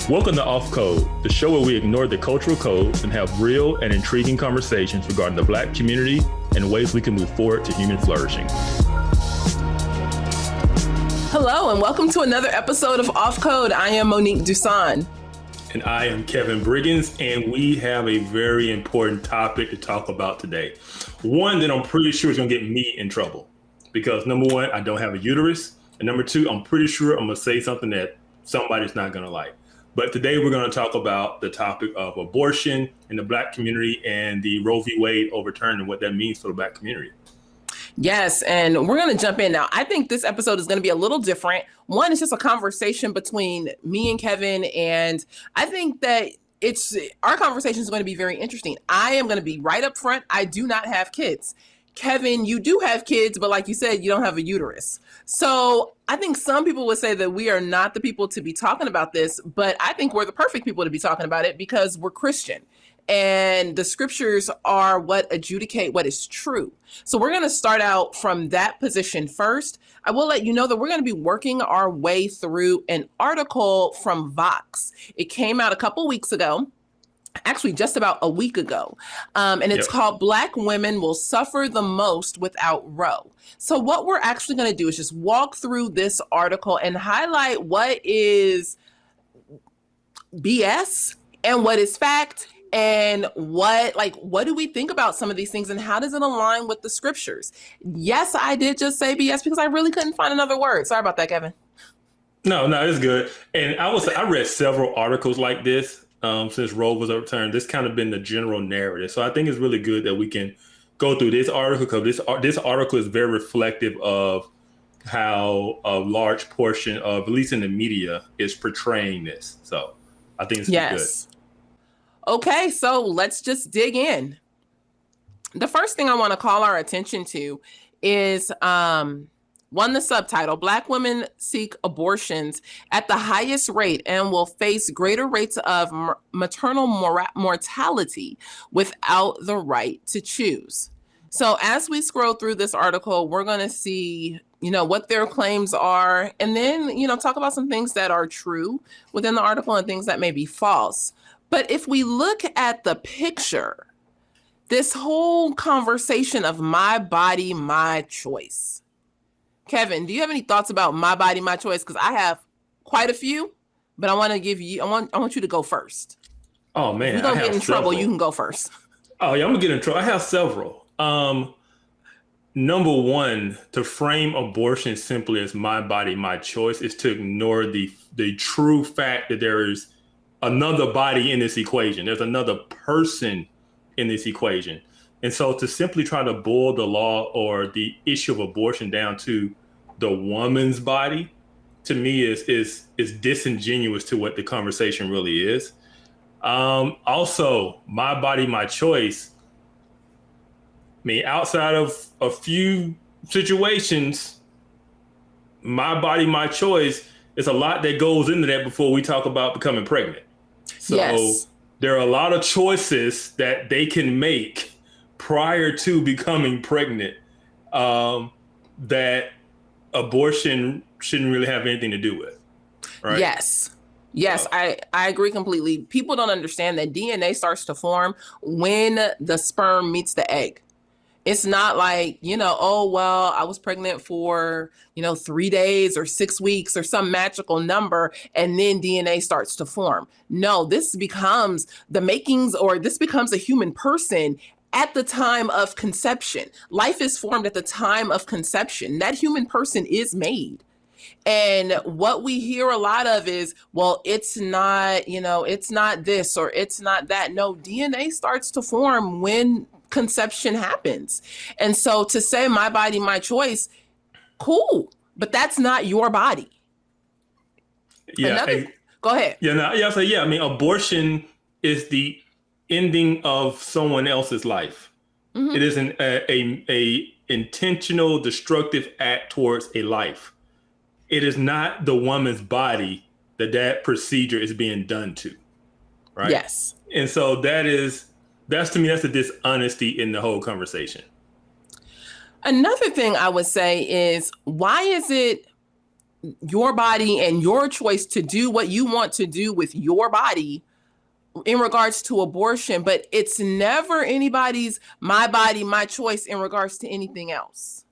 Welcome to Off Code, the show where we ignore the cultural codes and have real and intriguing conversations regarding the Black community and ways we can move forward to human flourishing. Hello, and welcome to another episode of Off Code. I am Monique Dusan. And I am Kevin Briggins, and we have a very important topic to talk about today. One that I'm pretty sure is going to get me in trouble because number one, I don't have a uterus. And number two, I'm pretty sure I'm going to say something that somebody's not going to like. But today we're going to talk about the topic of abortion in the Black community and the Roe v. Wade overturned and what that means for the Black community. Yes, and we're going to jump in now. I think this episode is going to be a little different. One, it's just a conversation between me and Kevin, and I think that our conversation is going to be very interesting. I am going to be right up front. I do not have kids. Kevin, you do have kids, but like you said, you don't have a uterus. So I think some people would say that we are not the people to be talking about this, but I think we're the perfect people to be talking about it because we're Christian. And the scriptures are what adjudicate what is true. So we're going to start out from that position first. I will let you know that we're going to be working our way through an article from Vox. It came out a couple weeks ago. Actually, just about a week ago. And it's called Black Women Will Suffer the Most Without Roe. So what we're actually going to do is just walk through this article and highlight what is BS and what is fact and what do we think about some of these things and how does it align with the scriptures? Yes, I did just say BS because I really couldn't find another word. Sorry about that, Kevin. No, it's good. And I read several articles like this. Since Roe was overturned, this kind of been the general narrative. So I think it's really good that we can go through this article because this article is very reflective of how a large portion of, at least in the media, is portraying this. So I think it's good. Okay, so let's just dig in. The first thing I want to call our attention to is the subtitle, Black women seek abortions at the highest rate and will face greater rates of maternal mortality without the right to choose. So as we scroll through this article, we're going to see, what their claims are, and then, talk about some things that are true within the article and things that may be false. But if we look at the picture, this whole conversation of my body, my choice. Kevin, do you have any thoughts about my body, my choice? Because I have quite a few, but I want you to go first. Oh man, if we don't get in trouble, you can go first. Oh yeah, I'm gonna get in trouble. I have several. Number one, to frame abortion simply as my body, my choice is to ignore the true fact that there is another body in this equation. There's another person in this equation. And so to simply try to boil the law or the issue of abortion down to the woman's body, to me is disingenuous to what the conversation really is. Also, my body, my choice. I mean, outside of a few situations, my body, my choice is a lot that goes into that before we talk about becoming pregnant. So there are a lot of choices that they can make prior to becoming pregnant, that abortion shouldn't really have anything to do with, right? Yes, I agree completely. People don't understand that DNA starts to form when the sperm meets the egg. It's not like, I was pregnant for, 3 days or 6 weeks or some magical number, and then DNA starts to form. No, this becomes the makings, or this becomes a human person at the time of conception. Life is formed at the time of conception. That human person is made. And what we hear a lot of is, well, it's not, it's not this or it's not that. No, DNA starts to form when conception happens. And so to say my body, my choice, cool, but that's not your body. Yeah. Go ahead. I mean, abortion is the ending of someone else's life. Mm-hmm. It is a intentional, destructive act towards a life. It is not the woman's body that procedure is being done to, right? Yes. And so that's to me, that's a dishonesty in the whole conversation. Another thing I would say is, why is it your body and your choice to do what you want to do with your body in regards to abortion, but it's never anybody's my body, my choice in regards to anything else.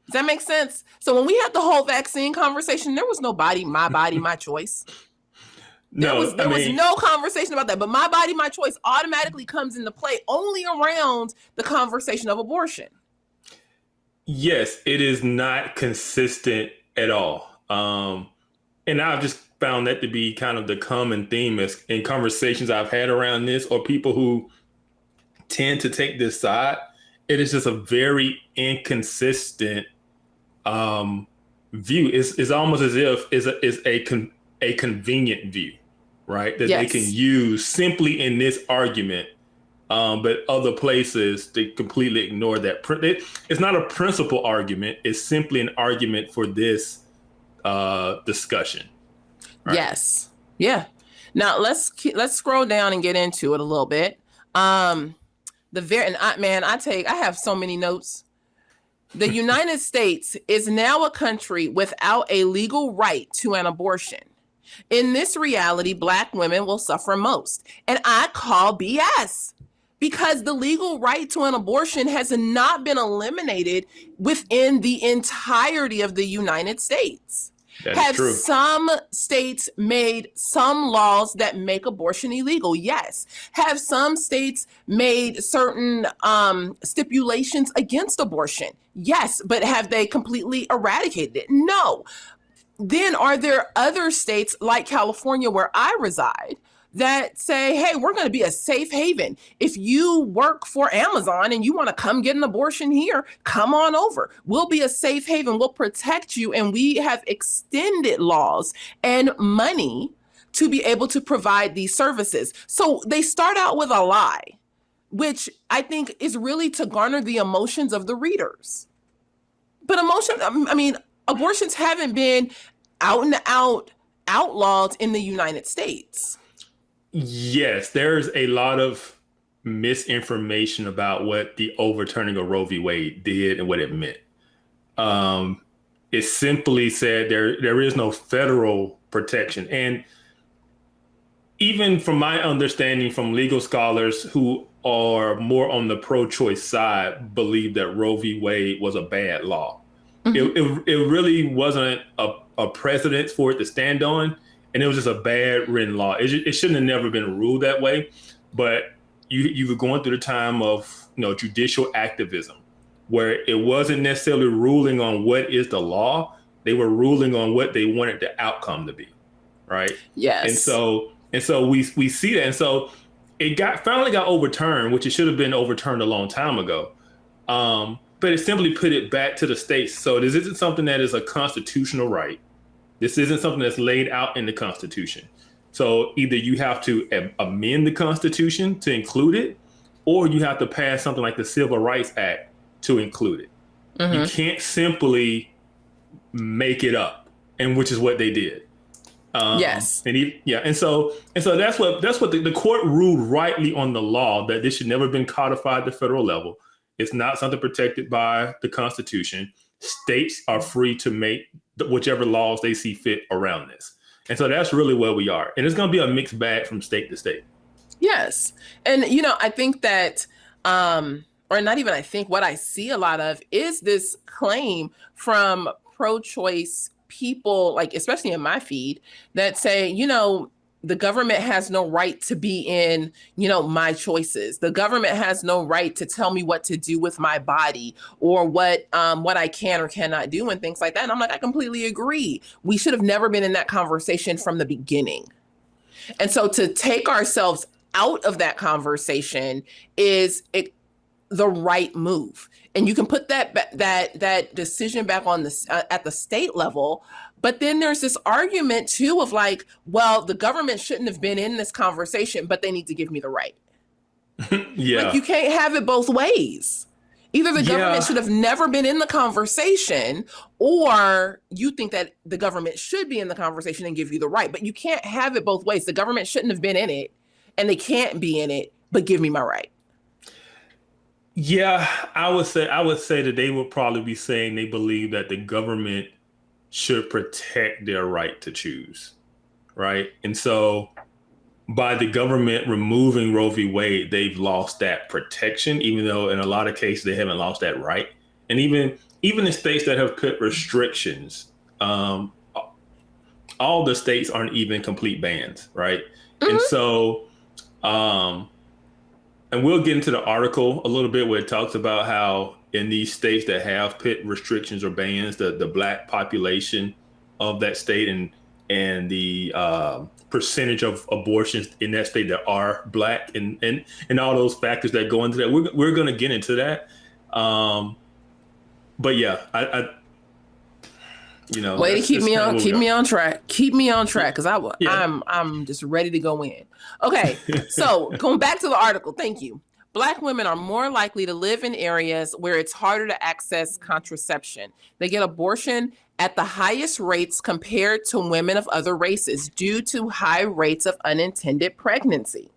Does that make sense? So when we had the whole vaccine conversation, there was no my body, my choice. There was no conversation about that. But my body, my choice automatically comes into play only around the conversation of abortion. Yes, it is not consistent at all. And I've just found that to be kind of the common theme in conversations I've had around this, or people who tend to take this side. It is just a very inconsistent view. It's almost as if it's a convenient view, right? That they can use simply in this argument, but other places they completely ignore that. It's not a principal argument. It's simply an argument for this discussion. Right? Yes. Yeah. Now let's scroll down and get into it a little bit. I have so many notes. The United States is now a country without a legal right to an abortion. In this reality, Black women will suffer most. And I call BS, because the legal right to an abortion has not been eliminated within the entirety of the United States. Have some states made some laws that make abortion illegal? Yes. Have some states made certain stipulations against abortion? Yes. But have they completely eradicated it? No. Then are there other states like California, where I reside, that say, hey, we're going to be a safe haven. If you work for Amazon and you want to come get an abortion here, come on over. We'll be a safe haven. We'll protect you. And we have extended laws and money to be able to provide these services. So they start out with a lie, which I think is really to garner the emotions of the readers. But abortions haven't been out and out outlawed in the United States. Yes, there's a lot of misinformation about what the overturning of Roe v. Wade did and what it meant. It simply said there is no federal protection. And even from my understanding from legal scholars who are more on the pro-choice side, believe that Roe v. Wade was a bad law. Mm-hmm. It really wasn't a precedent for it to stand on. And it was just a bad written law. It shouldn't have never been ruled that way. But you were going through the time of judicial activism, where it wasn't necessarily ruling on what is the law. They were ruling on what they wanted the outcome to be, right? Yes. And so we see that. And so it finally got overturned, which it should have been overturned a long time ago. But it simply put it back to the states. So this isn't something that is a constitutional right. This isn't something that's laid out in the Constitution. So either you have to amend the Constitution to include it, or you have to pass something like the Civil Rights Act to include it. Mm-hmm. You can't simply make it up, and which is what they did. Yes. And so that's what the court ruled rightly on the law, that this should never have been codified at the federal level. It's not something protected by the Constitution. States are free to make whichever laws they see fit around this. And so that's really where we are. And it's going to be a mixed bag from state to state. Yes. And, I think that, or not even I think, what I see a lot of is this claim from pro-choice people, like especially in my feed, that say, the government has no right to be in, my choices. The government has no right to tell me what to do with my body, or what I can or cannot do, and things like that. And I'm like, I completely agree. We should have never been in that conversation from the beginning. And so to take ourselves out of that conversation is the right move. And you can put that decision back on at the state level. But then there's this argument too of like, well, the government shouldn't have been in this conversation, but they need to give me the right. Yeah. Like, you can't have it both ways. Either the government should have never been in the conversation, or you think that the government should be in the conversation and give you the right. But you can't have it both ways. The government shouldn't have been in it, and they can't be in it, but give me my right. Yeah, I would say that they would probably be saying they believe that the government should protect their right to choose, right? And so by the government removing Roe v. Wade, they've lost that protection, even though in a lot of cases they haven't lost that right. And even in states that have put restrictions, all the states aren't even complete bans, right? And so, and we'll get into the article a little bit where it talks about how in these states that have put restrictions or bans, the Black population of that state and the percentage of abortions in that state that are Black and all those factors that go into that. We're going to get into that. But yeah, I way to keep me on track because I'm just ready to go in. Okay, so going back to the article, thank you. Black women are more likely to live in areas where it's harder to access contraception. They get abortion at the highest rates compared to women of other races due to high rates of unintended pregnancy.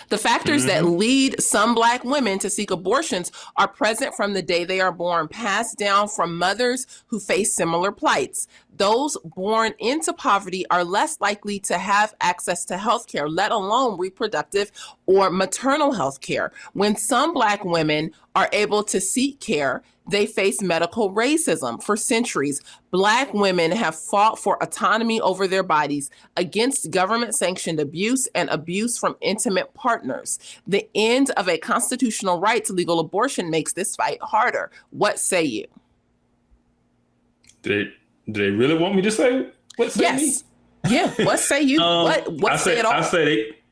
The factors that lead some Black women to seek abortions are present from the day they are born, passed down from mothers who face similar plights. Those born into poverty are less likely to have access to health care, let alone reproductive or maternal health care. When some Black women are able to seek care, they face medical racism. For centuries, Black women have fought for autonomy over their bodies against government-sanctioned abuse and abuse from intimate partners. The end of a constitutional right to legal abortion makes this fight harder. What say you? Do they really want me to say what say me? Yeah, what say you? What say it all?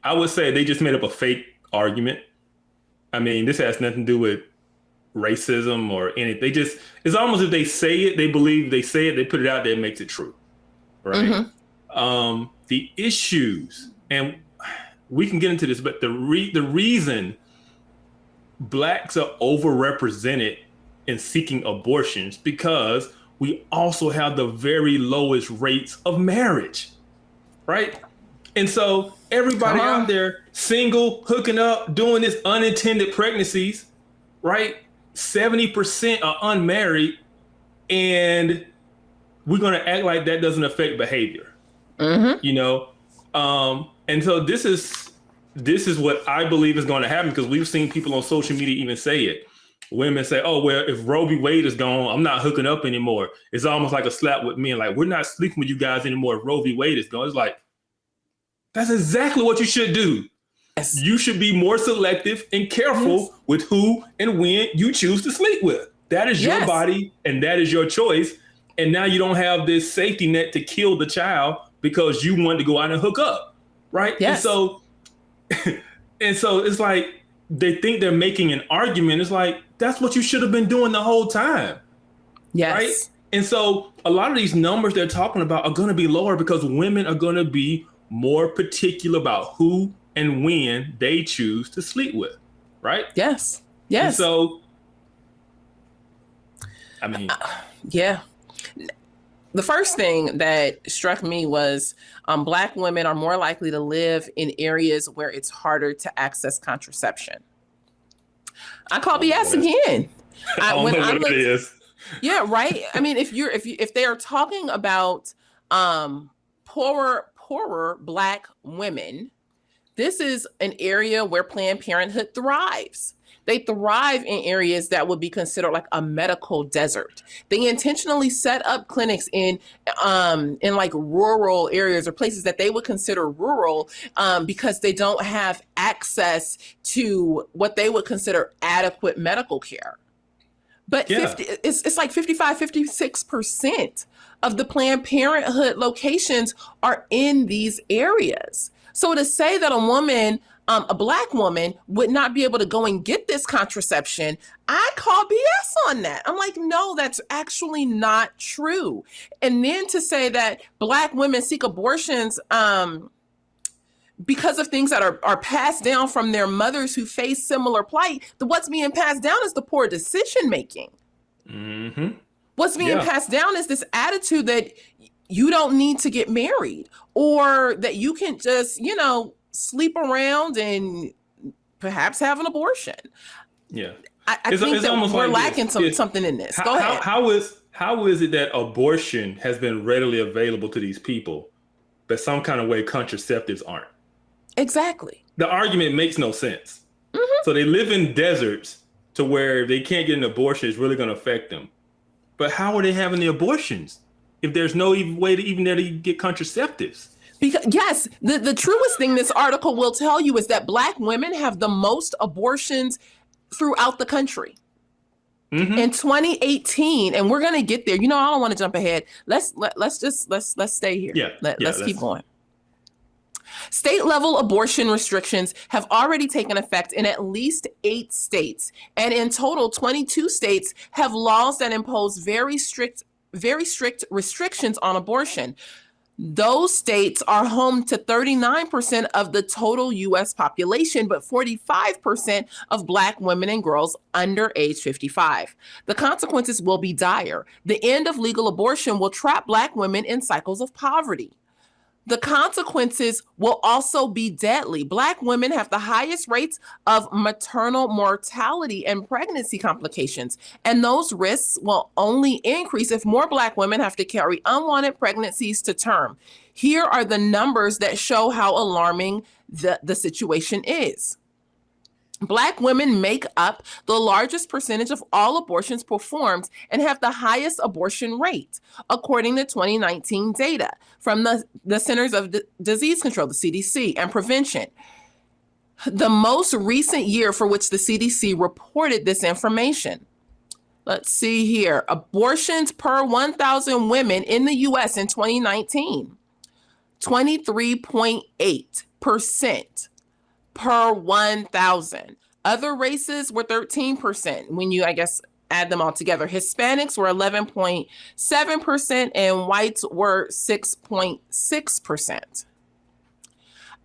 I would say they just made up a fake argument. I mean, this has nothing to do with racism or anything. It's almost if they say it, they believe they say it, they put it out there, it makes it true. Right. The issues, and we can get into this, but the reason Blacks are overrepresented in seeking abortions because we also have the very lowest rates of marriage. Right. And so everybody out there single, hooking up, doing this unintended pregnancies, right? 70% are unmarried, and we're going to act like that doesn't affect behavior, you know? And so this is what I believe is going to happen, because we've seen people on social media even say it. Women say, oh, well, if Roe v. Wade is gone, I'm not hooking up anymore. It's almost like a slap with men. Like, we're not sleeping with you guys anymore if Roe v. Wade is gone. It's like, that's exactly what you should do. Yes. You should be more selective and careful with who and when you choose to sleep with. That is your body and that is your choice. And now you don't have this safety net to kill the child because you wanted to go out and hook up, right? Yes. And so it's like they think they're making an argument. It's like, that's what you should have been doing the whole time. Yes. Right? And so a lot of these numbers they're talking about are going to be lower because women are going to be more particular about who and when they choose to sleep with, right? Yes. Yes. And so, I mean, yeah. The first thing that struck me was Black women are more likely to live in areas where it's harder to access contraception. I call BS again. Yeah, right. I mean, if they are talking about poorer Black women, this is an area where Planned Parenthood thrives. They thrive in areas that would be considered like a medical desert. They intentionally set up clinics in like rural areas or places that they would consider rural because they don't have access to what they would consider adequate medical care. But it's like 55, 56% of the Planned Parenthood locations are in these areas. So to say that a woman, a Black woman, would not be able to go and get this contraception, I call BS on that. I'm like, no, that's actually not true. And then to say that Black women seek abortions because of things that are passed down from their mothers who face similar plight, what's being passed down is the poor decision making. Mm-hmm. What's being passed down is this attitude that you don't need to get married, or that you can just, sleep around and perhaps have an abortion. Yeah. I think that we're lacking something in this. Go ahead. How how is it that abortion has been readily available to these people, but some kind of way contraceptives aren't? Exactly. The argument makes no sense. Mm-hmm. So they live in deserts to where they can't get an abortion, it's really going to affect them. But how are they having the abortions if there's no even way to even there to get contraceptives? Because yes, the truest thing this article will tell you is that Black women have the most abortions throughout the country. Mm-hmm. In 2018, and we're gonna get there. I don't want to jump ahead. Let's stay here. Let's keep going. State level abortion restrictions have already taken effect in at least 8 states, and in total, 22 states have laws that impose very strict restrictions on abortion. Those states are home to 39% of the total U.S. population, but 45% of Black women and girls under age 55. The consequences will be dire. The end of legal abortion will trap Black women in cycles of poverty. The consequences will also be deadly. Black women have the highest rates of maternal mortality and pregnancy complications, and those risks will only increase if more Black women have to carry unwanted pregnancies to term. Here are the numbers that show how alarming the situation is. Black women make up the largest percentage of all abortions performed and have the highest abortion rate, according to 2019 data from the Centers of Disease Control, the CDC, and Prevention. The most recent year for which the CDC reported this information. Let's see here. Abortions per 1,000 women in the U.S. in 2019, 23.8%. per 1,000. Other races were 13% when you, add them all together. Hispanics were 11.7% and whites were 6.6%.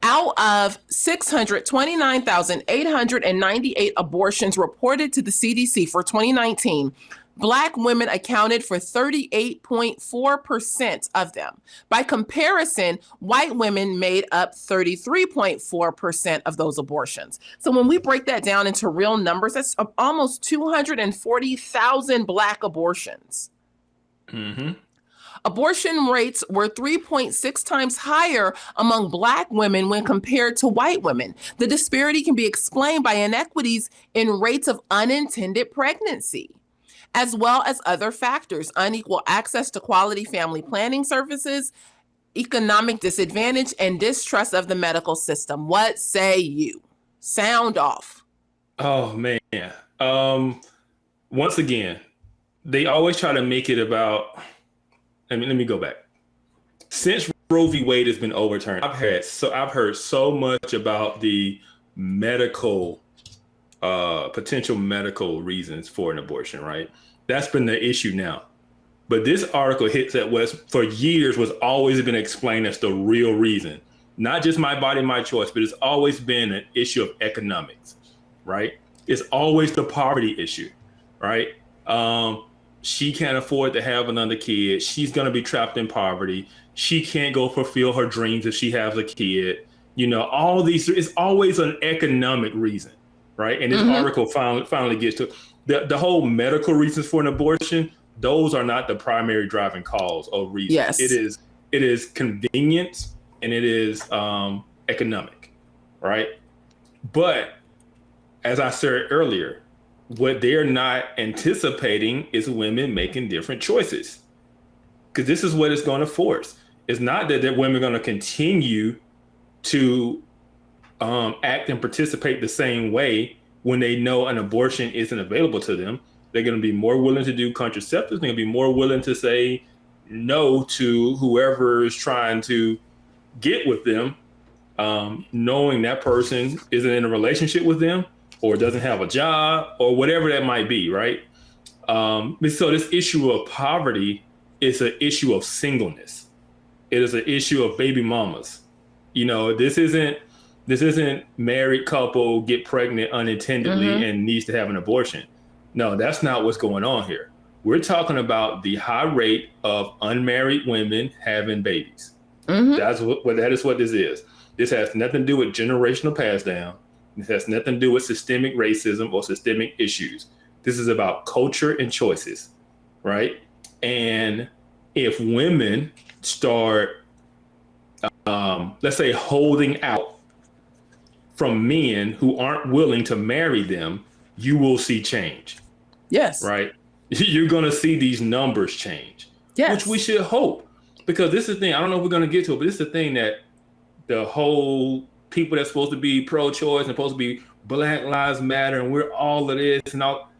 Out of 629,898 abortions reported to the CDC for 2019, Black women accounted for 38.4% of them. By comparison, white women made up 33.4% of those abortions. So when we break that down into real numbers, that's almost 240,000 Black abortions. Mm-hmm. Abortion rates were 3.6 times higher among Black women when compared to white women. The disparity can be explained by inequities in rates of unintended pregnancy, as well as other factors: unequal access to quality family planning services, economic disadvantage, and distrust of the medical system. What say you? Sound off. Oh, man. Once again, they always try to make it about... let me go back. Since Roe v. Wade has been overturned, I've heard so much about the potential medical reasons for an abortion, right? That's been the issue now. But this article hits at what for years was always been explained as the real reason. Not just my body, my choice, but it's always been an issue of economics, right? It's always the poverty issue, right? She can't afford to have another kid. She's going to be trapped in poverty. She can't go fulfill her dreams if she has a kid. All these, it's always an economic reason, right? And this article finally gets to the whole medical reasons for an abortion. Those are not the primary driving cause or reason. Yes. It is convenience and it is economic, right? But as I said earlier, what they're not anticipating is women making different choices, because this is what it's going to force. It's not that women are going to continue to act and participate the same way when they know an abortion isn't available to them. They're going to be more willing to do contraceptives. They're going to be more willing to say no to whoever is trying to get with them, knowing that person isn't in a relationship with them or doesn't have a job or whatever that might be, right? So this issue of poverty is an issue of singleness. It is an issue of baby mamas. This isn't married couple get pregnant unintendedly and needs to have an abortion. No, that's not what's going on here. We're talking about the high rate of unmarried women having babies. That is what this is. This has nothing to do with generational pass down. This has nothing to do with systemic racism or systemic issues. This is about culture and choices, right? And if women start, let's say, holding out from men who aren't willing to marry them, you will see change. Yes. Right? You're going to see these numbers change, yes. which we should hope. Because this is the thing, I don't know if we're going to get to it, but this is the thing that the whole people that's supposed to be pro-choice and supposed to be Black Lives Matter and we're all of this and all.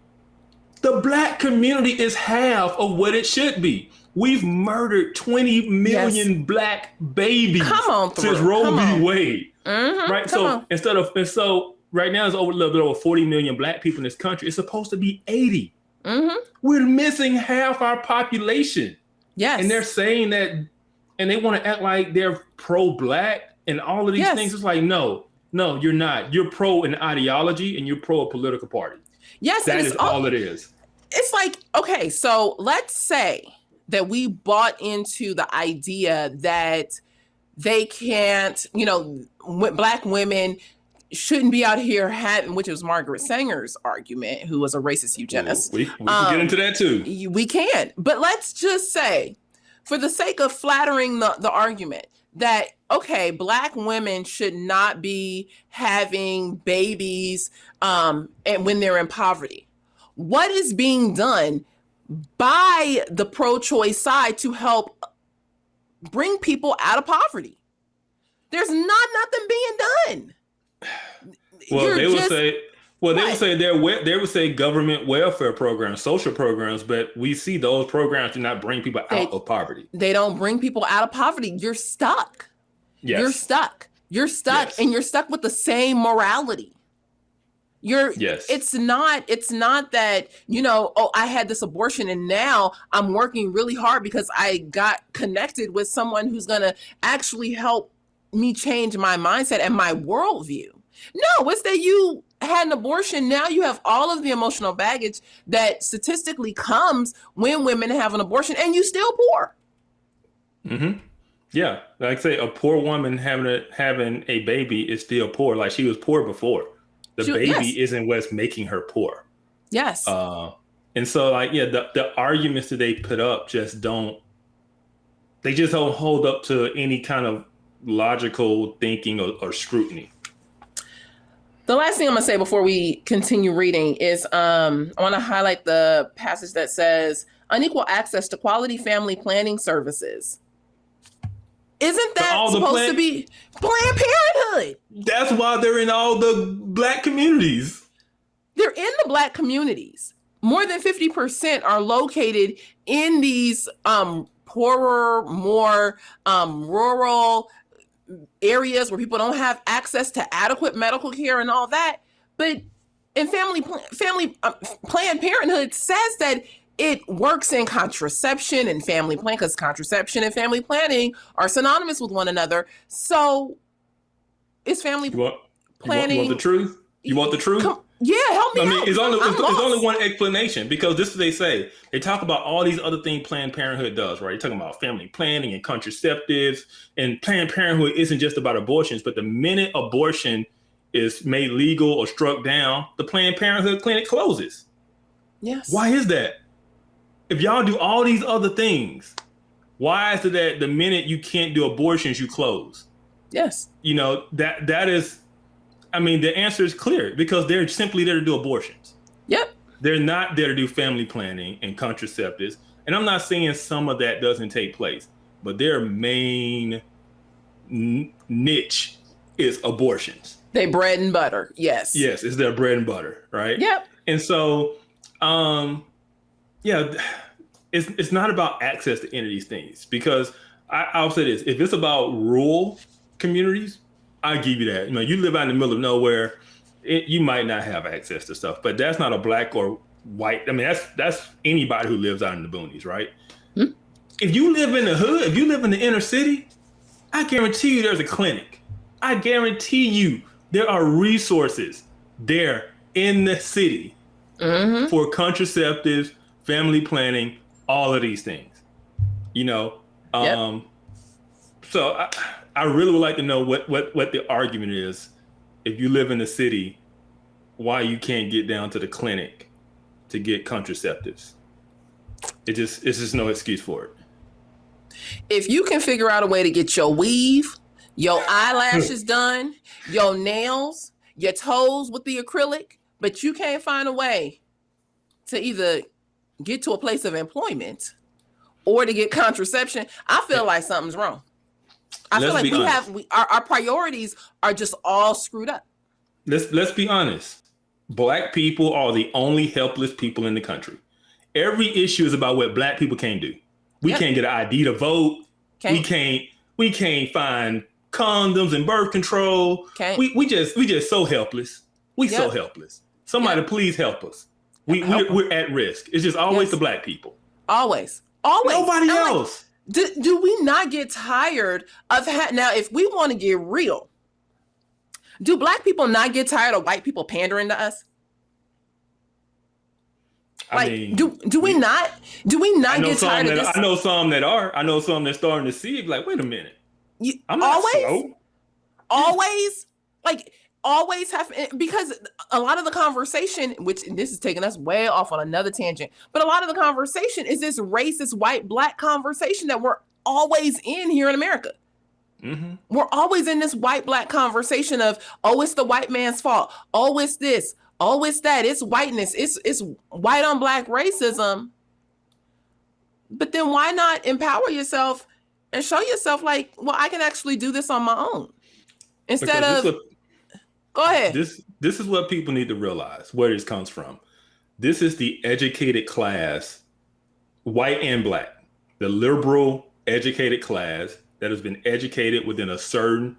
The Black community is half of what it should be. We've murdered 20 million Black babies since Roe v. Wade. Right? So right now there's a little bit over 40 million Black people in this country. It's supposed to be 80. We're missing half our population. Yes. And they're saying that, and they want to act like they're pro-Black and all of these things. It's like, no, you're not. You're pro an ideology and you're pro a political party. Yes. That is all it is. It's like, okay, so let's say that we bought into the idea that they can't, Black women shouldn't be out here having, which was Margaret Sanger's argument, who was a racist eugenist. We can get into that too. We can. But let's just say, for the sake of flattering the argument, that, okay, Black women should not be having babies and when they're in poverty. What is being done by the pro-choice side to help bring people out of poverty? There's not nothing being done. Well, they would say government welfare programs, social programs, but we see those programs do not bring people out of poverty. They don't bring people out of poverty. You're stuck. Yes. You're stuck, and you're stuck with the same morality. It's not that, I had this abortion and now I'm working really hard because I got connected with someone who's going to actually help me change my mindset and my worldview. No, it's that you had an abortion. Now you have all of the emotional baggage that statistically comes when women have an abortion and you still poor. Yeah. Like I say, a poor woman having a baby is still poor. Like she was poor before. The baby isn't what's making her poor. Yes. And so the arguments that they put up just don't hold up to any kind of logical thinking or scrutiny. The last thing I'm going to say before we continue reading is I want to highlight the passage that says unequal access to quality family planning services. Isn't that supposed to be Planned Parenthood? That's why they're in all the Black communities. They're in the Black communities. More than 50% are located in these poorer, more rural areas where people don't have access to adequate medical care and all that. But in Planned Parenthood says that it works in contraception and family planning, because contraception and family planning are synonymous with one another. So is family planning... You want the truth? You want the truth? Help me out. It's only one explanation, because this is what they say. They talk about all these other things Planned Parenthood does, right? You're talking about family planning and contraceptives, and Planned Parenthood isn't just about abortions, but the minute abortion is made legal or struck down, the Planned Parenthood clinic closes. Yes. Why is that? If y'all do all these other things, why is it that the minute you can't do abortions, you close? Yes. That is, the answer is clear, because they're simply there to do abortions. Yep. They're not there to do family planning and contraceptives. And I'm not saying some of that doesn't take place, but their main niche is abortions. They bread and butter. Yes. Yes, it's their bread and butter, right? Yep. And so, it's not about access to any of these things, because I'll say this: if it's about rural communities, I give you that. You live out in the middle of nowhere, you might not have access to stuff, but that's not a Black or white. That's anybody who lives out in the boonies, right? Hmm? If you live in the hood, if you live in the inner city, I guarantee you there's a clinic. I guarantee you there are resources there in the city for contraceptives, family planning, all of these things. So I really would like to know what the argument is. If you live in the city, why you can't get down to the clinic to get contraceptives. It's just no excuse for it. If you can figure out a way to get your weave, your eyelashes done, your nails, your toes with the acrylic, but you can't find a way to either get to a place of employment or to get contraception, I feel like something's wrong. I feel like our priorities are just all screwed up. Let's be honest. Black people are the only helpless people in the country. Every issue is about what Black people can't do. We can't get an ID to vote. We can't find condoms and birth control. We just so helpless. So helpless. Somebody please help us. We're at risk. It's just always the Black people. Always. Nobody else. Do we not get tired of now? If we want to get real, do Black people not get tired of white people pandering to us? Do we not get tired of this? I know some that are. I know some that's starting to see it. Like, wait a minute. I'm not slow. Always have, because a lot of the conversation, which this is taking us way off on another tangent, but a lot of the conversation is this racist white Black conversation that we're always in here in America. Mm-hmm. We're always in this white Black conversation of, oh, it's the white man's fault. Oh, it's this. Oh, it's that. It's whiteness. It's white on Black racism. But then why not empower yourself and show yourself like, well, I can actually do this on my own instead of. Go ahead. This is what people need to realize where this comes from. This is the educated class, white and Black, the liberal educated class that has been educated within a certain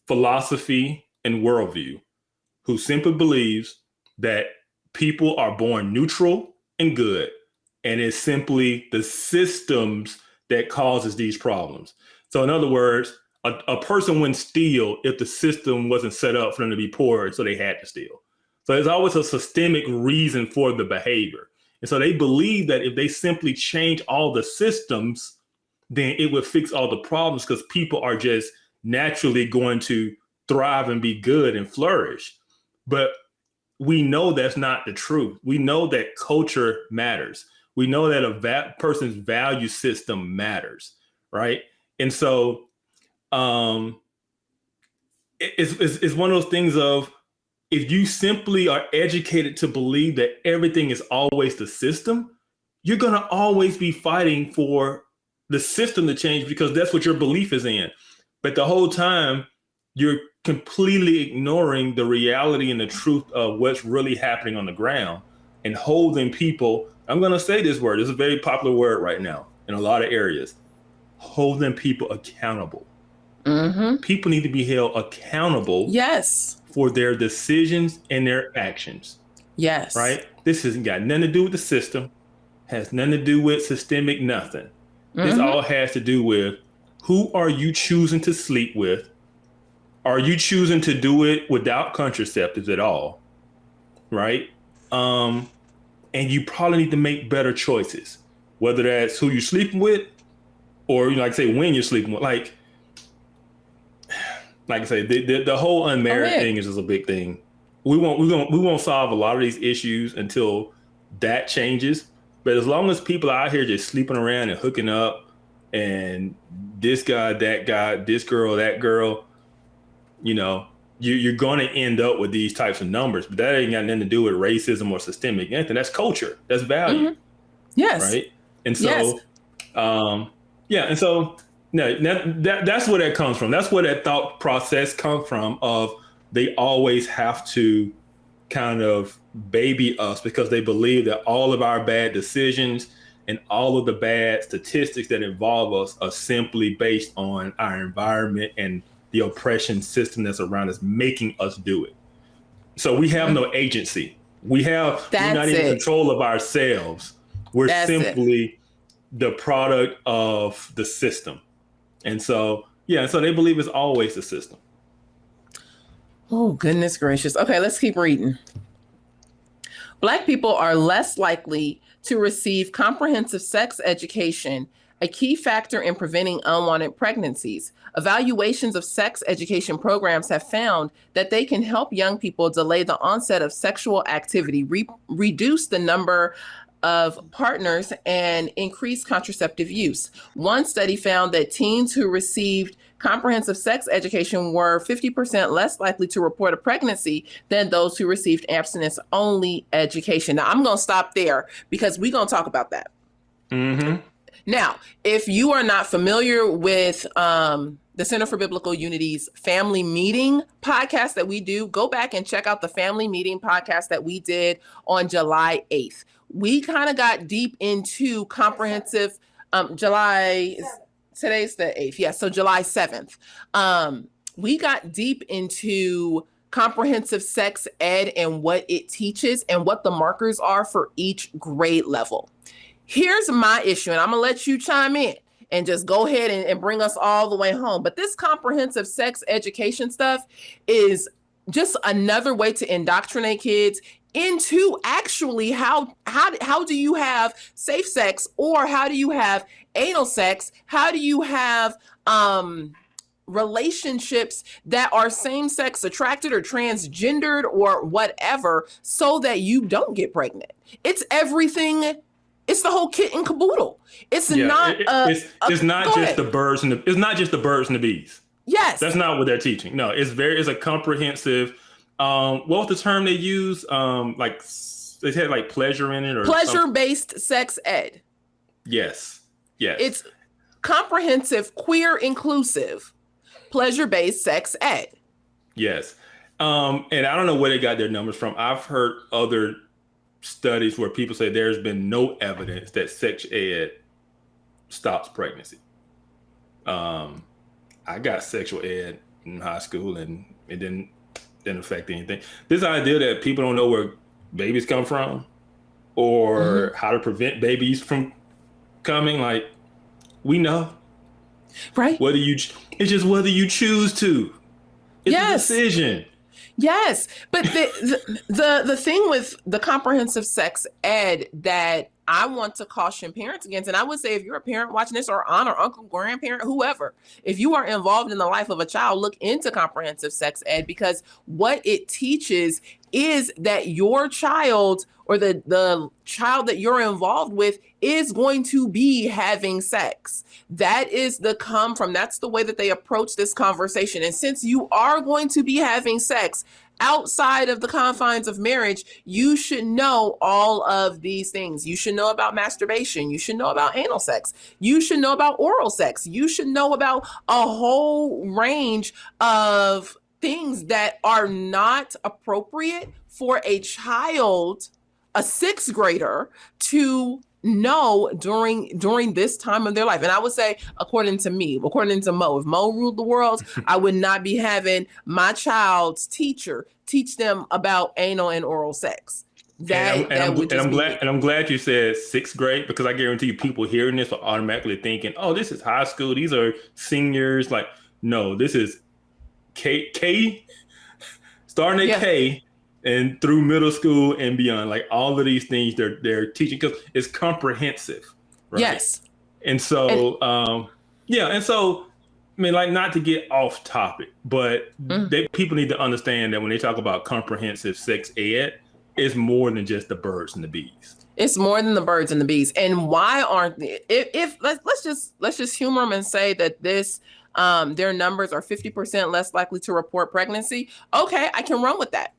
philosophy and worldview, who simply believes that people are born neutral and good, and it's simply the systems that causes these problems. So in other words, a person wouldn't steal if the system wasn't set up for them to be poor, so they had to steal. So there's always a systemic reason for the behavior. And so they believe that if they simply change all the systems, then it would fix all the problems because people are just naturally going to thrive and be good and flourish. But we know that's not the truth. We know that culture matters. We know that a person's value system matters, right? And so it's one of those things of, if you simply are educated to believe that everything is always the system, you're going to always be fighting for the system to change because that's what your belief is in. But the whole time, you're completely ignoring the reality and the truth of what's really happening on the ground and holding people. I'm going to say this word. It's a very popular word right now in a lot of areas. Holding people accountable. Mm-hmm. People need to be held accountable. Yes. For their decisions and their actions. Yes. Right? This hasn't got nothing to do with the system. Has nothing to do with systemic nothing. Mm-hmm. This all has to do with, who are you choosing to sleep with? Are you choosing to do it without contraceptives at all? Right? And you probably need to make better choices, whether that's who you're sleeping with or, like I say, when you're sleeping with. Like I say, the whole unmarried thing is just a big thing. We won't solve a lot of these issues until that changes. But as long as people are out here just sleeping around and hooking up, and this guy, that guy, this girl, that girl, you're going to end up with these types of numbers. But that ain't got nothing to do with racism or systemic anything. That's culture. That's value. Mm-hmm. Yes. Right. And so, and so. No, that's where that comes from. That's where that thought process comes from of they always have to kind of baby us because they believe that all of our bad decisions and all of the bad statistics that involve us are simply based on our environment and the oppression system that's around us making us do it. So we have no agency. We're not in control of ourselves. We're simply the product of the system. And so, so they believe it's always the system. Oh, goodness gracious. Okay, let's keep reading. Black people are less likely to receive comprehensive sex education, a key factor in preventing unwanted pregnancies. Evaluations of sex education programs have found that they can help young people delay the onset of sexual activity, reduce the number of partners and increased contraceptive use. One study found that teens who received comprehensive sex education were 50% less likely to report a pregnancy than those who received abstinence-only education. Now, I'm going to stop there because we're going to talk about that. Mm-hmm. Now, if you are not familiar with the Center for Biblical Unity's Family Meeting podcast that we do, go back and check out the Family Meeting podcast that we did on July 8th. We kind of got deep into comprehensive today's the 8th. Yeah, so July 7th. We got deep into comprehensive sex ed and what it teaches and what the markers are for each grade level. Here's my issue, and I'm going to let you chime in and just go ahead and bring us all the way home. But this comprehensive sex education stuff is just another way to indoctrinate kids into actually how do you have safe sex, or how do you have anal sex? How do you have relationships that are same-sex attracted or transgendered or whatever, so that you don't get pregnant? It's everything. It's the whole kit and caboodle. It's not just the birds and the bees. Yes. That's not what they're teaching. No, it's a comprehensive, what was the term they use? Like they had like pleasure in it, or pleasure-based sex ed. Yes. It's comprehensive, queer inclusive, pleasure-based sex ed. Yes. And I don't know where they got their numbers from. I've heard other studies where people say there's been no evidence that sex ed stops pregnancy. I got sexual ed in high school, and it didn't affect anything. This idea that people don't know where babies come from, or how to prevent babies from coming, like, we know, right? It's just whether you choose to. It's a decision. Yes, but the thing with the comprehensive sex ed that I want to caution parents against, and I would say if you're a parent watching this, or aunt or uncle, grandparent, whoever, if you are involved in the life of a child, look into comprehensive sex ed, because what it teaches is that your child, or the child that you're involved with, is going to be having sex. That is that's the way that they approach this conversation. And since you are going to be having sex outside of the confines of marriage, you should know all of these things. You should know about masturbation. You should know about anal sex. You should know about oral sex. You should know about a whole range of things that are not appropriate for a child, a sixth grader, to know during this time of their life. And I would say, according to Mo, if Mo ruled the world, I would not be having my child's teacher teach them about anal and oral sex. I'm glad you said sixth grade, because I guarantee you people hearing this are automatically thinking, oh, this is high school. These are seniors. Like, no, this is K starting at K and through middle school and beyond. Like, all of these things they're teaching, because it's comprehensive, right? Yes. And so I mean, like, not to get off topic, but people need to understand that when they talk about comprehensive sex ed, it's more than just the birds and the bees. It's more than the birds and the bees. And why aren't let's just humor them and say that this their numbers are 50% less likely to report pregnancy. Okay, I can run with that.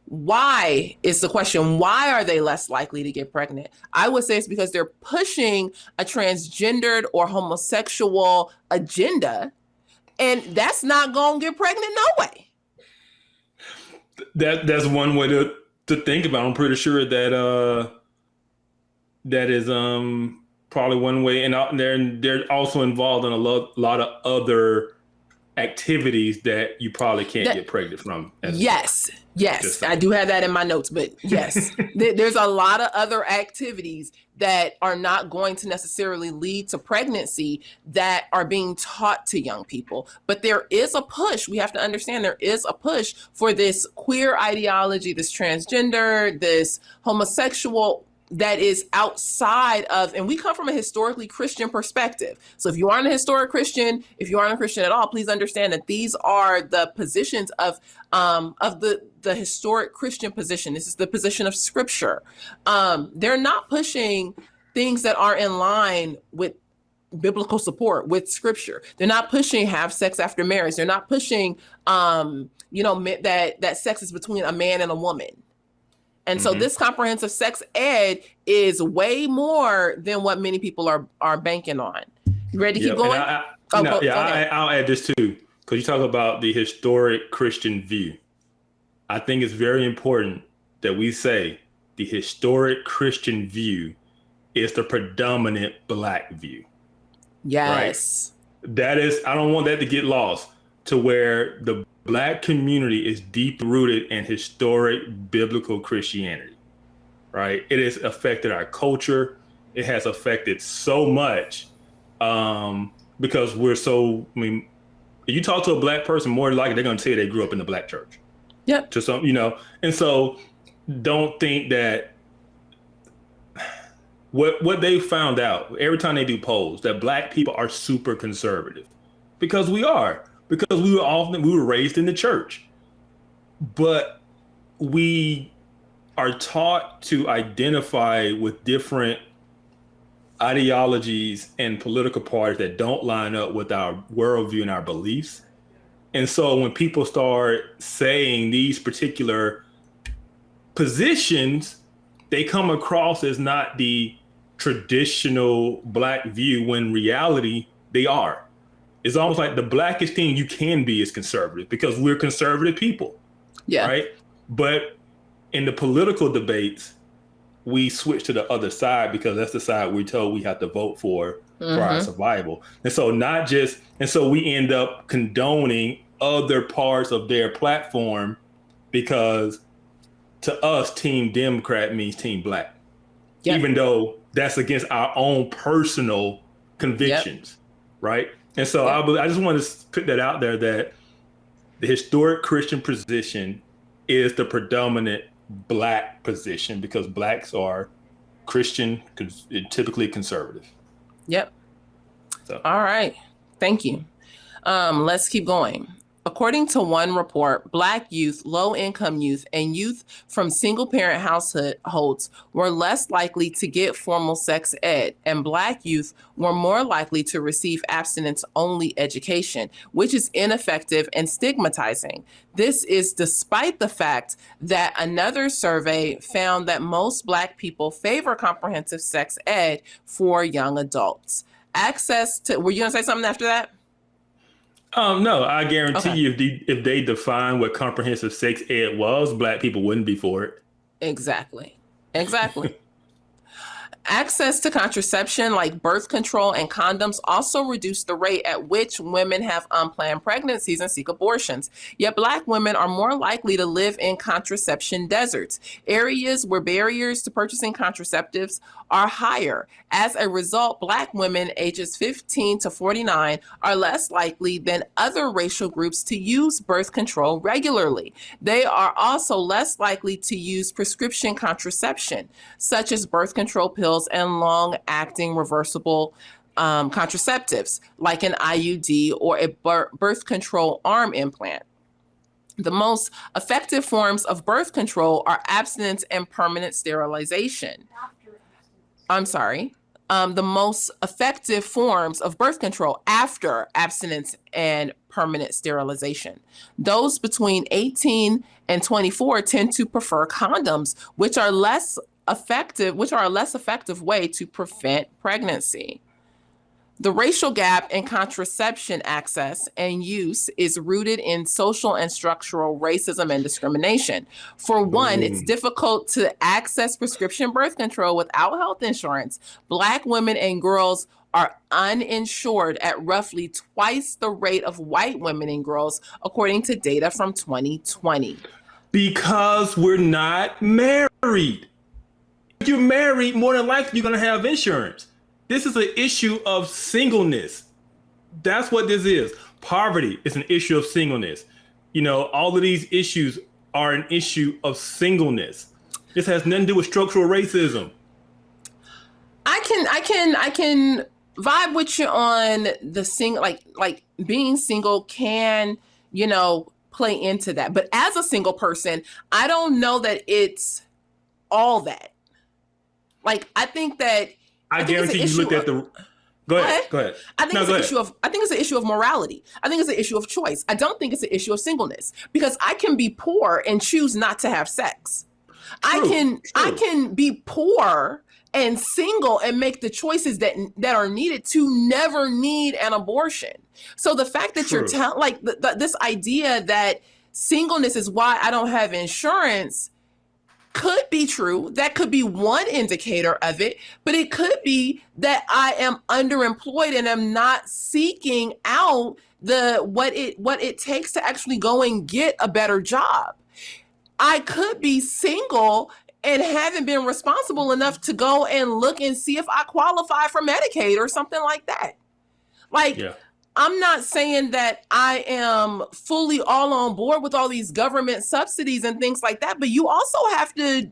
Why is the question? Why are they less likely to get pregnant? I would say it's because they're pushing a transgendered or homosexual agenda, and that's not going to get pregnant no way. That's one way to think about it. I'm pretty sure that that is probably one way, and they're also involved in a lot of other activities that you probably can't get pregnant from. Yes, I do have that in my notes, but yes, there's a lot of other activities that are not going to necessarily lead to pregnancy that are being taught to young people. But there is a push. We have to understand there is a push for this queer ideology, this transgender, this homosexual, that is outside of, and we come from a historically Christian perspective. So if you aren't a historic Christian, if you aren't a Christian at all, please understand that these are the positions of the historic Christian position. This is the position of Scripture. They're not pushing things that are in line with biblical support, with Scripture. They're not pushing have sex after marriage. They're not pushing that sex is between a man and a woman. And so this comprehensive sex ed is way more than what many people are banking on. You ready to keep going? I'll add this too, because you talk about the historic Christian view. I think it's very important that we say the historic Christian view is the predominant Black view. Yes. Right? That is, I don't want that to get lost, to where the Black community is deep rooted in historic biblical Christianity, right? It has affected our culture. It has affected so much because you talk to a Black person, more likely they're going to tell you they grew up in the Black church. Yep. To some, and so don't think that what they found out every time they do polls, that Black people are super conservative, because we are. Because we were raised in the church, but we are taught to identify with different ideologies and political parties that don't line up with our worldview and our beliefs. And so when people start saying these particular positions, they come across as not the traditional Black view, when in reality they are. It's almost like the Blackest thing you can be is conservative, because we're conservative people. Yeah. Right. But in the political debates, we switch to the other side because that's the side we're told we have to vote for our survival. And so we end up condoning other parts of their platform, because to us, Team Democrat means Team Black, even though that's against our own personal convictions. Right. And so I just want to put that out there, that the historic Christian position is the predominant Black position, because Blacks are Christian, typically conservative. Yep. So. All right. Thank you. Let's keep going. According to one report, Black youth, low-income youth, and youth from single-parent households were less likely to get formal sex ed, and Black youth were more likely to receive abstinence-only education, which is ineffective and stigmatizing. This is despite the fact that another survey found that most Black people favor comprehensive sex ed for young adults. Were you going to say something after that? No, I guarantee you, if they define what comprehensive sex ed was, Black people wouldn't be for it. Exactly. Access to contraception like birth control and condoms also reduce the rate at which women have unplanned pregnancies and seek abortions. Yet Black women are more likely to live in contraception deserts, areas where barriers to purchasing contraceptives are higher. As a result, Black women ages 15 to 49 are less likely than other racial groups to use birth control regularly. They are also less likely to use prescription contraception, such as birth control pills and long-acting reversible contraceptives, like an IUD or a birth control arm implant. The most effective forms of birth control are abstinence and permanent sterilization. The most effective forms of birth control after abstinence and permanent sterilization. Those between 18 and 24 tend to prefer condoms, which are a less effective way to prevent pregnancy. The racial gap in contraception access and use is rooted in social and structural racism and discrimination. For one, it's difficult to access prescription birth control without health insurance. Black women and girls are uninsured at roughly twice the rate of white women and girls, according to data from 2020. Because we're not married. If you're married, more than likely you're going to have insurance. This is an issue of singleness. That's what this is. Poverty is an issue of singleness. All of these issues are an issue of singleness. This has nothing to do with structural racism. I can vibe with you on the like being single can, play into that. But as a single person, I don't know that it's all that. Like, I think guarantee you looked at the. Go ahead. I think it's an issue of morality. I think it's an issue of choice. I don't think it's an issue of singleness, because I can be poor and choose not to have sex. True. I can be poor and single and make the choices that are needed to never need an abortion. So the fact that you're this idea that singleness is why I don't have insurance could be true. That could be one indicator of it, but it could be that I am underemployed and am not seeking out what it takes to actually go and get a better job. I could be single and haven't been responsible enough to go and look and see if I qualify for Medicaid or something like that. I'm not saying that I am fully all on board with all these government subsidies and things like that, but you also have to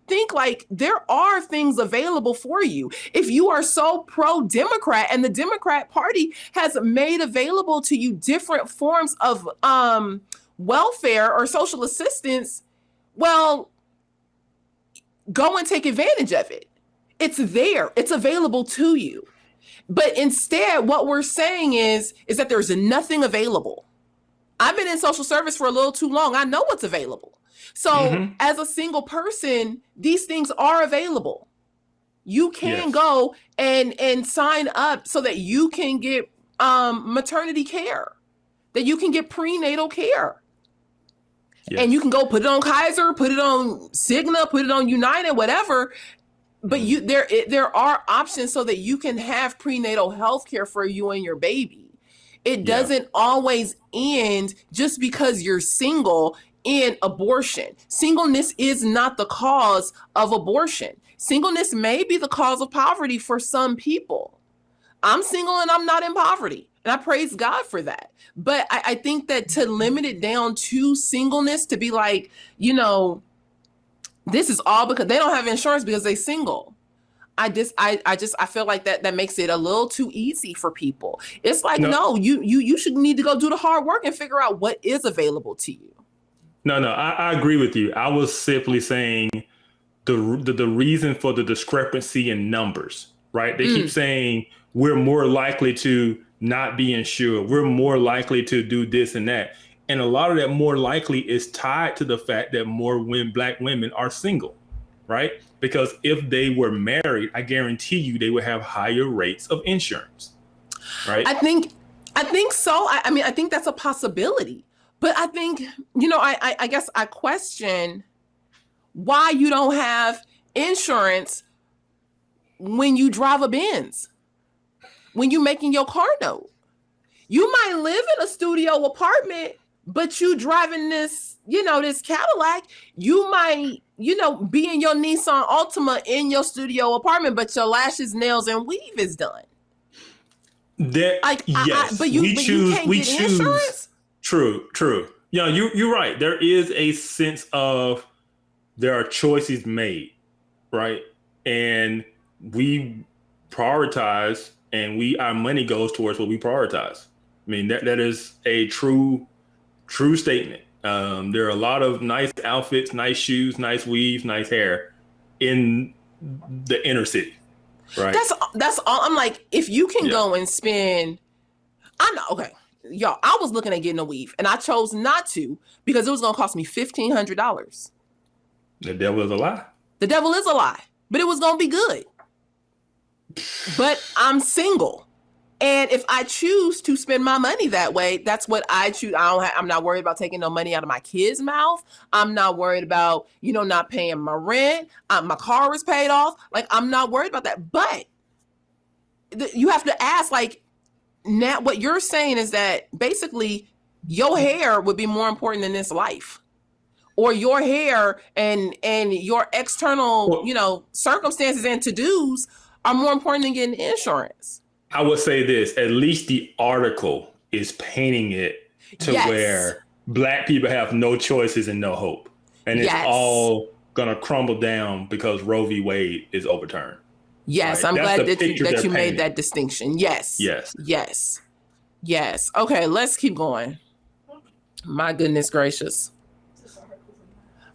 think like there are things available for you. If you are so pro-Democrat and the Democrat Party has made available to you different forms of welfare or social assistance, well, go and take advantage of it. It's there. It's available to you. But instead, what we're saying is that there's nothing available. I've been in social service for a little too long. I know what's available. So as a single person, these things are available. You can go and sign up so that you can get maternity care, that you can get prenatal care. Yes. And you can go put it on Kaiser, put it on Cigna, put it on United, whatever. But there are options so that you can have prenatal health care for you and your baby. It doesn't always end just because you're single in abortion. Singleness is not the cause of abortion. Singleness may be the cause of poverty for some people. I'm single and I'm not in poverty, and I praise God for that. But I think that to limit it down to singleness, to be like, this is all because they don't have insurance because they're single. I feel like that makes it a little too easy for people. It's like, no, you should need to go do the hard work and figure out what is available to you. No, I agree with you. I was simply saying the reason for the discrepancy in numbers, right? They keep saying we're more likely to not be insured. We're more likely to do this and that. And a lot of that more likely is tied to the fact that more Black women are single, right? Because if they were married, I guarantee you they would have higher rates of insurance, right? I think so. I mean, I think that's a possibility. But I think, I guess I question why you don't have insurance when you drive a Benz, when you're making your car note. You might live in a studio apartment, but you driving this, this Cadillac. You might, be in your Nissan Altima in your studio apartment, but your lashes, nails, and weave is done. Yes, we choose. Insurance? True. Yeah, you're right. There is a sense of there are choices made, right? And we prioritize, and our money goes towards what we prioritize. I mean, that is a true statement. There are a lot of nice outfits, nice shoes, nice weaves, nice hair in the inner city, right? That's all. I'm like, if you can go and spend, okay, y'all, I was looking at getting a weave and I chose not to because it was going to cost me $1,500. The devil is a lie. The devil is a lie, but it was going to be good. But I'm single. And if I choose to spend my money that way, that's what I choose. I'm not worried about taking no money out of my kid's mouth. I'm not worried about, not paying my rent. My car is paid off. Like, I'm not worried about that. But you have to ask, like, now what you're saying is that basically your hair would be more important than this life, or your hair and your external, circumstances and to-dos are more important than getting insurance. I would say this, at least the article is painting it to where Black people have no choices and no hope. And it's all going to crumble down because Roe v. Wade is overturned. Yes, Right? I'm That's glad the that picture you they're made painting. that distinction. Yes. Yes. Yes. Yes. Okay, let's keep going. My goodness gracious.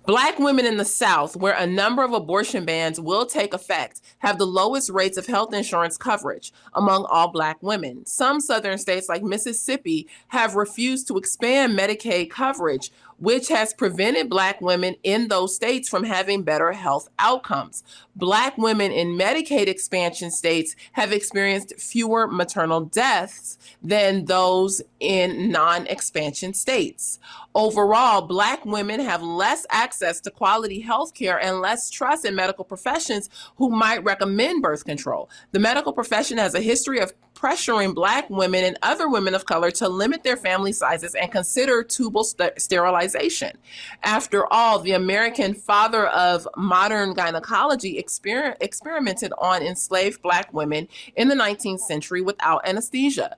Black women in the South, where a number of abortion bans will take effect, have the lowest rates of health insurance coverage among all Black women. Some Southern states, like Mississippi, have refused to expand Medicaid coverage, which has prevented Black women in those states from having better health outcomes. Black women in Medicaid expansion states have experienced fewer maternal deaths than those in non-expansion states. Overall, Black women have less access to quality health care and less trust in medical professions who might recommend birth control. The medical profession has a history of pressuring Black women and other women of color to limit their family sizes and consider tubal sterilization. After all, the American father of modern gynecology experimented on enslaved Black women in the 19th century without anesthesia.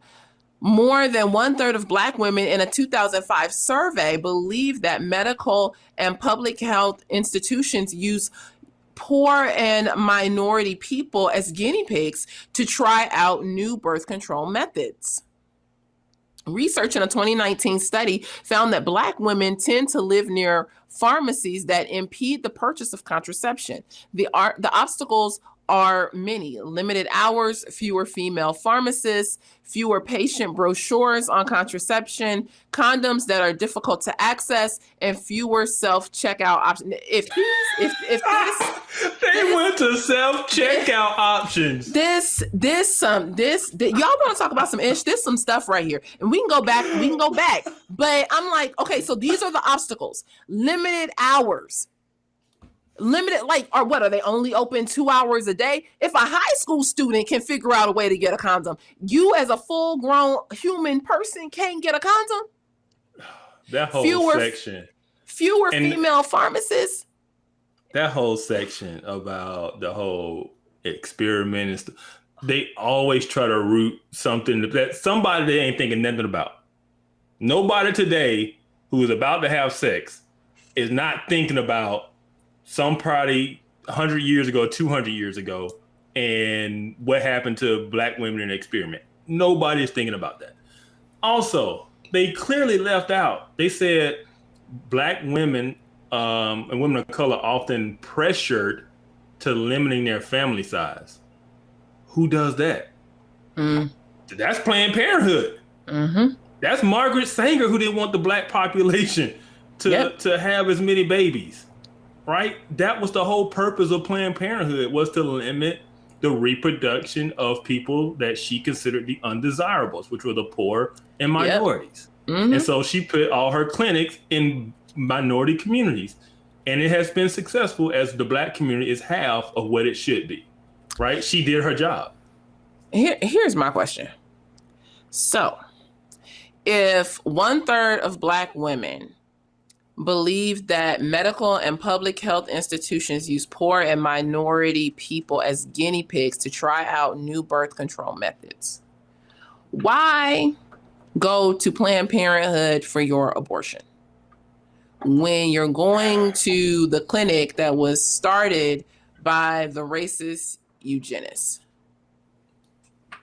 More than 1/3 of Black women in a 2005 survey believe that medical and public health institutions use poor and minority people as guinea pigs to try out new birth control methods. Research in a 2019 study found that Black women tend to live near pharmacies that impede the purchase of contraception. The obstacles are many: limited hours, fewer female pharmacists, fewer patient brochures on contraception, condoms that are difficult to access, and fewer self-checkout options. If They went to self-checkout options. y'all want to talk about some ish? There's some stuff right here, and we can go back. But I'm like, okay, so these are the obstacles: limited hours. Limited, or what are they only open 2 hours a day? If a high school student can figure out a way to get a condom, you as a full-grown human person can't get a condom. That whole section. Fewer female pharmacists. That whole section about the whole experiment and stuff, they always try to root something that somebody they ain't thinking nothing about. Nobody today who is about to have sex is not thinking about some probably 100 years ago, 200 years ago, and what happened to Black women in the experiment. Nobody is thinking about that. Also, they clearly left out. They said Black women and women of color often pressured to limiting their family size. Who does that? That's Planned Parenthood. Mm-hmm. That's Margaret Sanger, who didn't want the Black population to have as many babies. Right? That was the whole purpose of Planned Parenthood, was to limit the reproduction of people that she considered the undesirables, which were the poor and minorities. Yep. Mm-hmm. And so she put all her clinics in minority communities. And it has been successful, as the Black community is half of what it should be. Right? She did her job. Here's my question. So, if 1/3 of Black women believe that medical and public health institutions use poor and minority people as guinea pigs to try out new birth control methods, why go to Planned Parenthood for your abortion when you're going to the clinic that was started by the racist eugenists?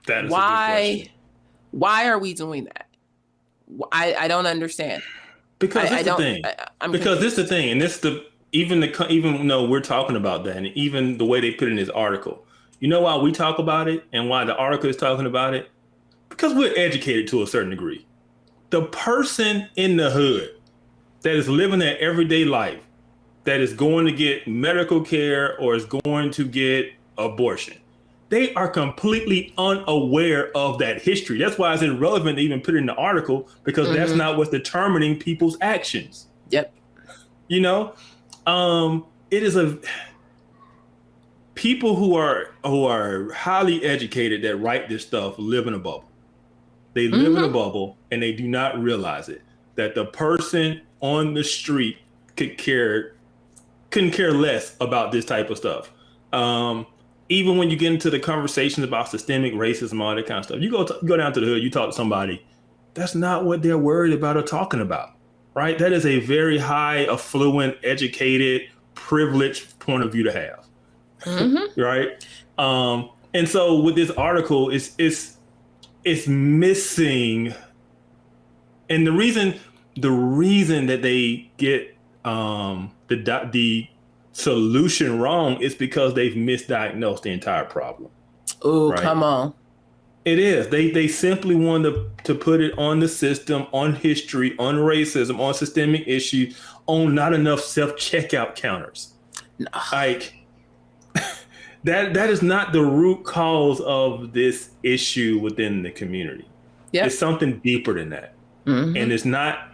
That is a good question. Why are we doing that? I don't understand. Because this is the thing, and even though we're talking about that, and even the way they put it in this article, you know why we talk about it and why the article is talking about it? Because we're educated to a certain degree. The person in the hood that is living their everyday life, that is going to get medical care or is going to get abortion, they are completely unaware of that history. That's why it's irrelevant to even put it in the article, because that's not what's determining people's actions. Yep. You know, it is people who are highly educated that write this stuff live in a bubble. They live in a bubble, and they do not realize it, that the person on the street couldn't care less about this type of stuff. Even when you get into the conversations about systemic racism, all that kind of stuff, you go down to the hood, you talk to somebody, that's not what they're worried about or talking about, right? That is a very high, affluent, educated, privileged point of view to have, right? And so with this article, it's missing, and the reason that they get the solution wrong is because they've misdiagnosed the entire problem. Oh, right? come on. It is. They simply want to put it on the system, on history, on racism, on systemic issues, on not enough self-checkout counters. No. Like that is not the root cause of this issue within the community. Yep. It's something deeper than that. Mm-hmm. And it's not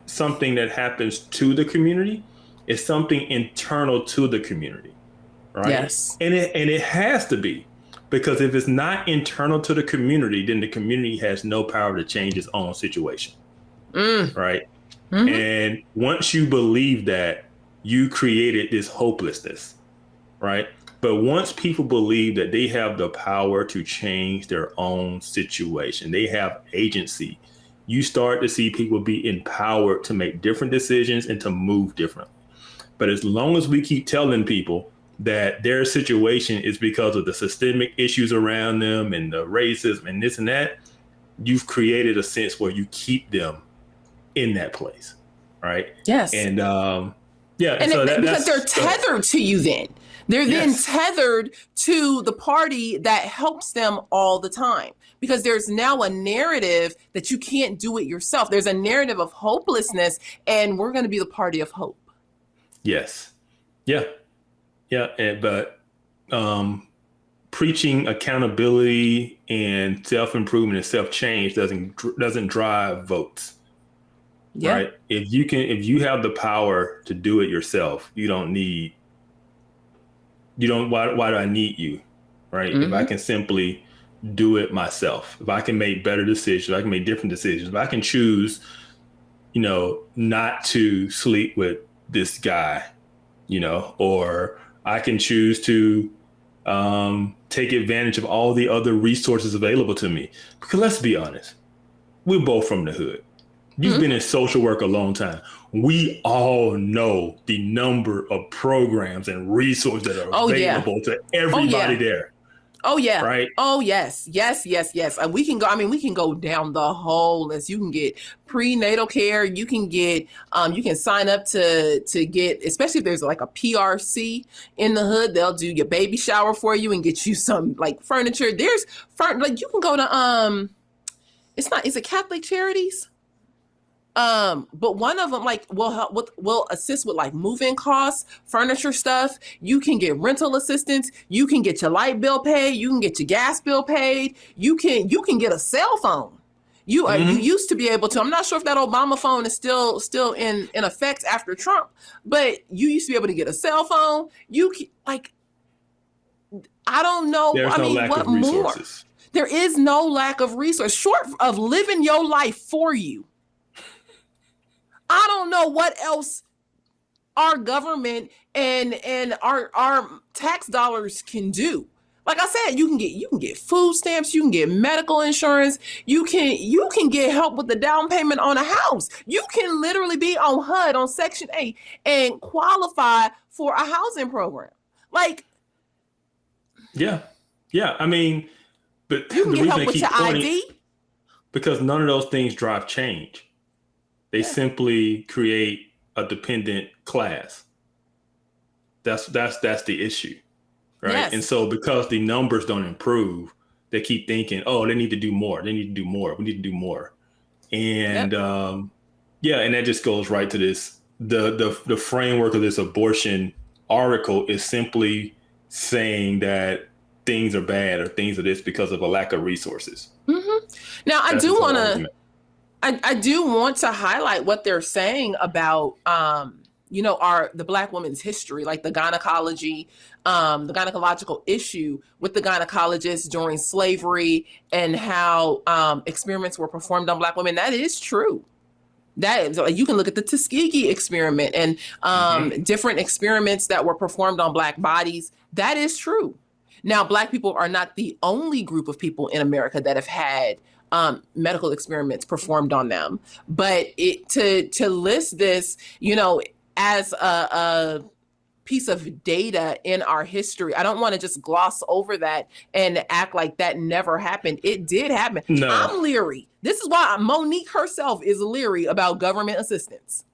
something that happens to the community. It's something internal to the community. Right? Yes. And it has to be. Because if it's not internal to the community, then the community has no power to change its own situation. Right? Mm-hmm. And once you believe that, you created this hopelessness. Right? But once people believe that they have the power to change their own situation, they have agency, you start to see people be empowered to make different decisions and to move differently. But as long as we keep telling people that their situation is because of the systemic issues around them and the racism and this and that, you've created a sense where you keep them in that place, right? Yes. And and so because they're tethered to you then. They're then tethered to the party that helps them all the time. Because there's now a narrative that you can't do it yourself. There's a narrative of hopelessness, and we're going to be the party of hope. Yes. Yeah. Yeah, but preaching accountability and self-improvement and self-change doesn't drive votes. Yeah. Right? If you have the power to do it yourself, why do I need you? Right? Mm-hmm. If I can simply do it myself, if I can make better decisions, I can make different decisions, if I can choose, not to sleep with this guy, or I can choose to take advantage of all the other resources available to me. Because let's be honest, we're both from the hood. You've been in social work a long time. We all know the number of programs and resources that are available to everybody there. Oh yeah. Right. Oh yes. Yes. We can go down the whole list. You can get prenatal care. You can get, you can sign up to get, especially if there's like a PRC in the hood, they'll do your baby shower for you and get you some like furniture. There's like you can go to, is it Catholic Charities? But one of them will assist with like move-in costs, furniture stuff. You can get rental assistance. You can get your light bill paid. You can get your gas bill paid. You can get a cell phone. You used to be able to. I'm not sure if that Obama phone is still in effect after Trump, but you used to be able to get a cell phone. You can, I don't know. There's no lack of resources. More? There is no lack of resources, short of living your life for you. I don't know what else our government and our tax dollars can do. Like I said, you can get food stamps, you can get medical insurance, you can get help with the down payment on a house. You can literally be on HUD on Section 8 and qualify for a housing program. Yeah. I mean, but you can get help with your ID because none of those things drive change. They simply create a dependent class. That's the issue, right? Yes. And so because the numbers don't improve, they keep thinking, oh, they need to do more. They need to do more. We need to do more. And and that just goes right to this. The framework of this abortion article is simply saying that things are bad or things are this because of a lack of resources. Mm-hmm. Now, I do want to highlight what they're saying about, the Black woman's history, like the gynecology, the gynecological issue with the gynecologists during slavery and how experiments were performed on Black women. That is true. That is, you can look at the Tuskegee experiment and different experiments that were performed on Black bodies. That is true. Now, Black people are not the only group of people in America that have had medical experiments performed on them, but to list this, as a piece of data in our history. I don't want to just gloss over that and act like that never happened. It did happen. No. I'm leery. This is why Monique herself is leery about government assistance,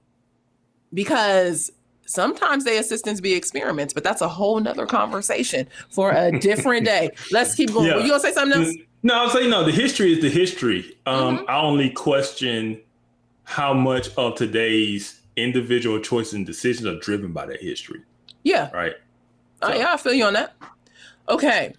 because sometimes they assistance be experiments, but that's a whole nother conversation for a different day. Let's keep going. Yeah. You gonna say something else? No, I'm saying no. The history is the history. I only question how much of today's individual choices and decisions are driven by that history. Yeah. Right. So. Yeah, I feel you on that. Okay.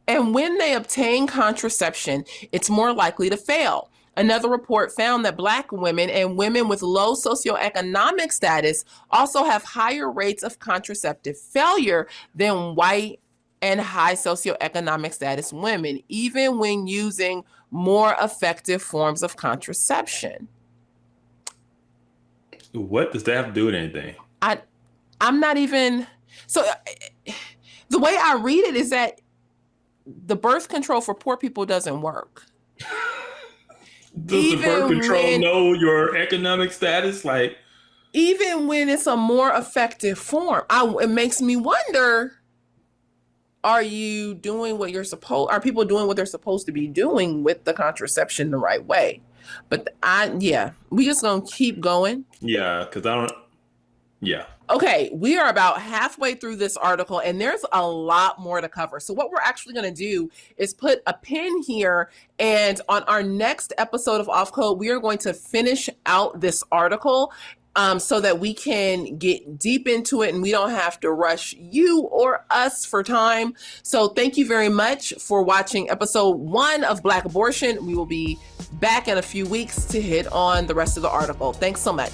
And when they obtain contraception, it's more likely to fail. Another report found that Black women and women with low socioeconomic status also have higher rates of contraceptive failure than white and high socioeconomic status women, even when using more effective forms of contraception. What does that have to do with anything? I'm not even... So the way I read it is that the birth control for poor people doesn't work. Does the birth control know your economic status? Like, even when it's a more effective form, it makes me wonder, are you doing what you're supposed? Are people doing what they're supposed to be doing with the contraception the right way? But we just gonna keep going. Yeah, because I don't. Yeah. Okay, we are about halfway through this article and there's a lot more to cover. So what we're actually going to do is put a pin here, and on our next episode of Off Code, we are going to finish out this article so that we can get deep into it and we don't have to rush you or us for time. So thank you very much for watching episode 1 of Black Abortion. We will be back in a few weeks to hit on the rest of the article. Thanks so much.